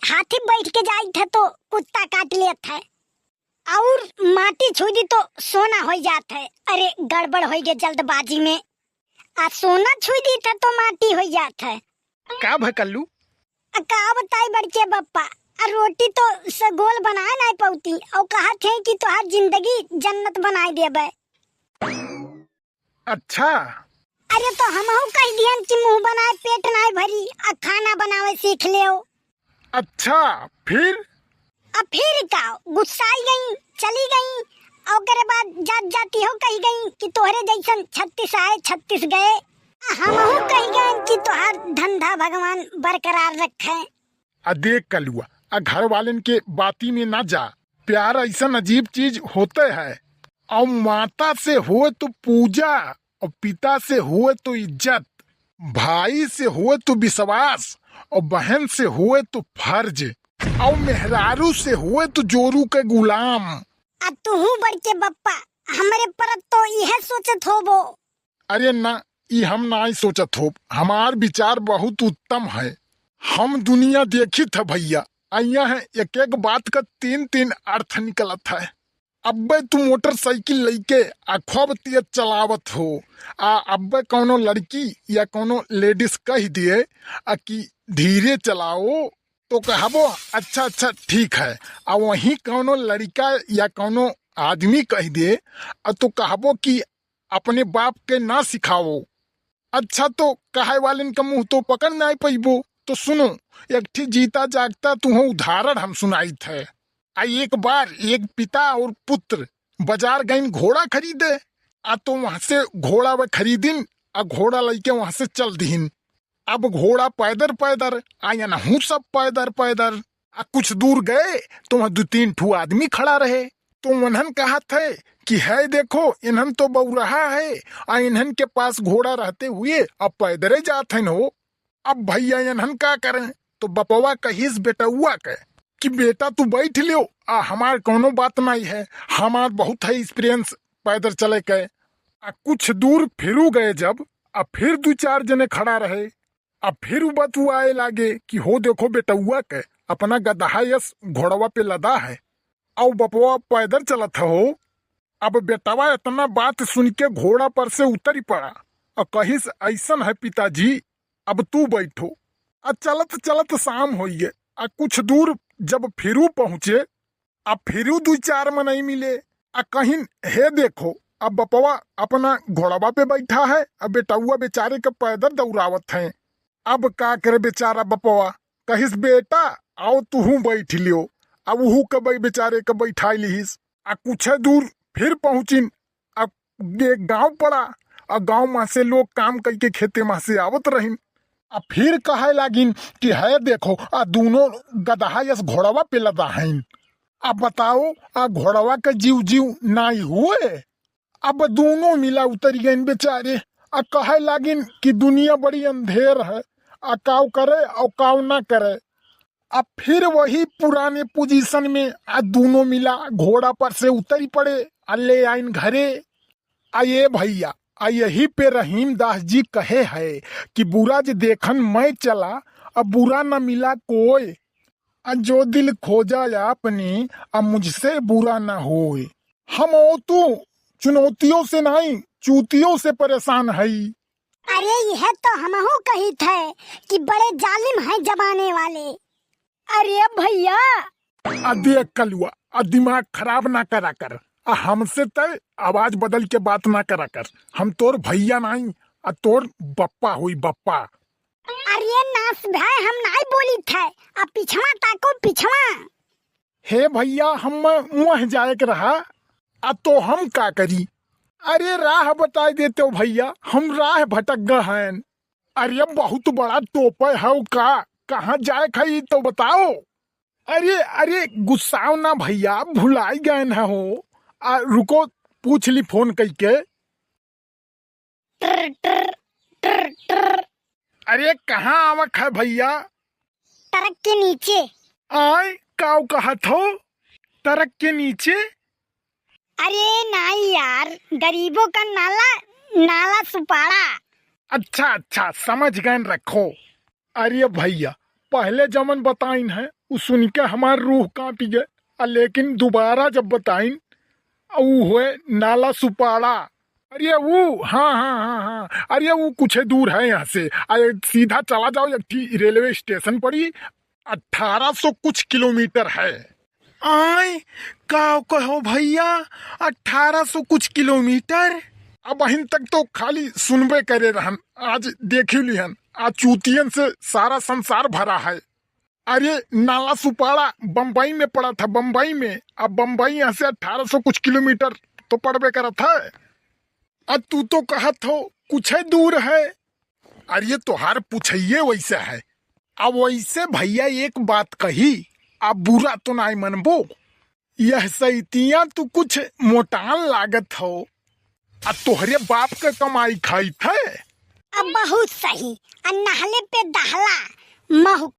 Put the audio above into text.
हाथी बैठ के जाई थे तो कुत्ता काट लिया था और माटी छू दी तो सोना हो जात है। अरे गड़बड़ हो गई जल्दबाजी में। आ सोना छू दी था तो माटी हो जात है। का भकल्लू का बताई बड़के बप्पा, रोटी तो सगोल बनाए नहीं पौती और कहा थे कि तोहार जिंदगी जन्नत बनाए देबे। अच्छा अरे तो हमहू कह दियन कि मुंह बनाए पेट नहीं भरी, खाना बनावे सीख ले। अच्छा फिर अब फिर का गुस्साई गई चली गई और करे बाद जात जाती हो कही गई कि तोहरे जैसन 36 आए 36 गए। हमहू कही गए कि तोहार धंधा भगवान बरकरार रखे। देख कलुआ, घर वालन के बाती में ना जा। प्यार ऐसा अजीब चीज होते है। और माता से हुए तो पूजा और पिता से हुए तो इज्जत, भाई से हुए तो विश्वास और बहन से हुए तो फर्ज और मेहरारू से हुए तो जोरू के गुलाम। तू बड़के बप्पा हमारे पर तो यह सोचत होबो। अरे ना, ये हम ना ही सोचत हो। हमार विचार बहुत उत्तम है। हम दुनिया देखी था भैया, आइया है एक एक बात का 3-3 अर्थ निकलत है। अब्बे तू मोटरसाइकिल लेके खूब तेज चलावत हो, अब्बे कोनो लड़की या कोनो लेडीज कह दिए कि धीरे चलाओ तो कहबो अच्छा अच्छा ठीक है। और वहीं कोनो लड़का या कोनो आदमी कह दे तो कहबो कि अपने बाप के ना सिखाओ। अच्छा तो कहे वाले का मुंह तो पकड़ नहीं पैबो। तो सुनो, एक ठीक जीता जागता तुह उदाहरण हम सुनाई थे। एक बार एक पिता और पुत्र बाजार गए घोड़ा खरीदे। तो वहां से घोड़ा वे खरीदिन घोड़ा लेके वहां से चल दीन। अब घोड़ा पैदर पैदर आया ना हूँ सब पैदर पैदर। कुछ दूर गए तो वहां 2-3 ठू आदमी खड़ा रहे। तो उन्हन कहा थे कि है देखो इन्हन तो बहु है, इन्हन के पास घोड़ा रहते हुए अब पैदरे जाते हो। अब भैया इन्हन का करें? तो बपवा कहिस बेटुआ के कि बेटा तू बैठ लियो, हमार कोनो बात नहीं है, हमार बहुत है एक्सपीरियंस पैदल चले के। कुछ दूर फिरू गए जब फिर 2-4 जने खड़ा रहे। अब फिर बतुआए लागे कि हो देखो बेटुआ के अपना गदहा यस घोड़वा पे लदा है और बपवा पैदल चलत हो। अब बेटवा इतना बात सुन के घोड़ा पर से उतर ही पड़ा और कहिस ऐसन है पिताजी अब तू बैठो। चलत चलत शाम हो गए। कुछ दूर जब फिरू पहुंचे फिरू 2-4 में नहीं मिले। कहीं हे देखो अब बपवा अपना घोड़वा पे बैठा है, अब बेटुआ बेचारे के पैदल दौड़ावत हैं। अब का करे बेचारा बपवा, कहिस बेटा आओ तू बैठ लियो। अब वहू के बेचारे के बैठा लिहिस। कुछ दूर फिर पहुंचिन एक गांव पड़ा। गांव में से लोग काम करके खेते में से आवत रहिन। फिर कहे लागिन कि है देखो दोनों गदहा यस घोड़वा पे लदा हैं। अब बताओ घोड़वा का जीव जीव नहीं हुए। अब दोनों मिला उतर गए बेचारे। कहे लागिन कि दुनिया बड़ी अंधेर है, काव करे और काव ना करे। फिर वही पुराने पोजीशन में दोनों मिला घोड़ा पर से उतर ही पड़े। ले आइन घरे। ये भैया यही पे रहीम दास जी कहे है कि बुरा जो देखन मैं चला अब बुरा न मिला कोई। जो दिल खोजा आपने अब मुझसे बुरा न होए। हम ओ तू चुनौतियों से नहीं चूतियों से परेशान है। अरे यह तो हमहू कही थे कि बड़े जालिम हैं जमाने वाले। अरे भैया देख कलुआ, दिमाग खराब ना करा कर। हमसे तय आवाज बदल के बात ना करा कर। हम तोर भैया नहीं, तोर बप्पा हुई बप्पा। अरे नास भाई हम नहीं बोली थे। अब पिछवा ताको पिछवा। हे भैया हम वह जाए के रहा तो हम का करी? अरे राह बता देते हो भैया, हम राह भटक गए हैं। अरे बहुत बड़ा टोपे है का, कहाँ जाए खई तो बताओ। अरे गुस्साओ ना भैया, भुलाई गए न हो। रुको पूछ ली फोन करके। अरे कहाँ आवक है भैया? ट्रक के नीचे। आय काव कहा थो ट्रक के नीचे? अरे नहीं यार, गरीबों का नाला सुपारा। अच्छा समझ गए रखो। अरे भैया पहले जमन बताइन है उ सुन के हमार रूह कांपी गए। लेकिन दोबारा जब बताइन ऊ हुए नाला सुपाड़ा। अरे वो हाँ हाँ हाँ हाँ, अरे वो कुछ दूर है यहाँ से। अरे सीधा चला जाओ, एक ठी रेलवे स्टेशन पड़ी, 1800 कुछ किलोमीटर है। आय का कहो भैया, 1800 कुछ किलोमीटर? अब अहिन तक तो खाली सुनबे करे रहन, आज देख लिहन। आज चूतियन से सारा संसार भरा है। अरे नाला सुपाड़ा बम्बई में पड़ा था, बम्बई में। अब बम्बई यहाँ से 1800 कुछ किलोमीटर तो पड़बे करा था। अब तू तो कहत हो कुछ दूर है। अरे तोहार पूछिए वैसे है। अब वैसे भैया एक बात कही, अब बुरा तो नहीं मनबो। यह सैतिया तू कुछ मोटान लागत हो। अब तोहरे बाप के कमाई खाई थे। अब बहुत सही, नहले पे दहला महू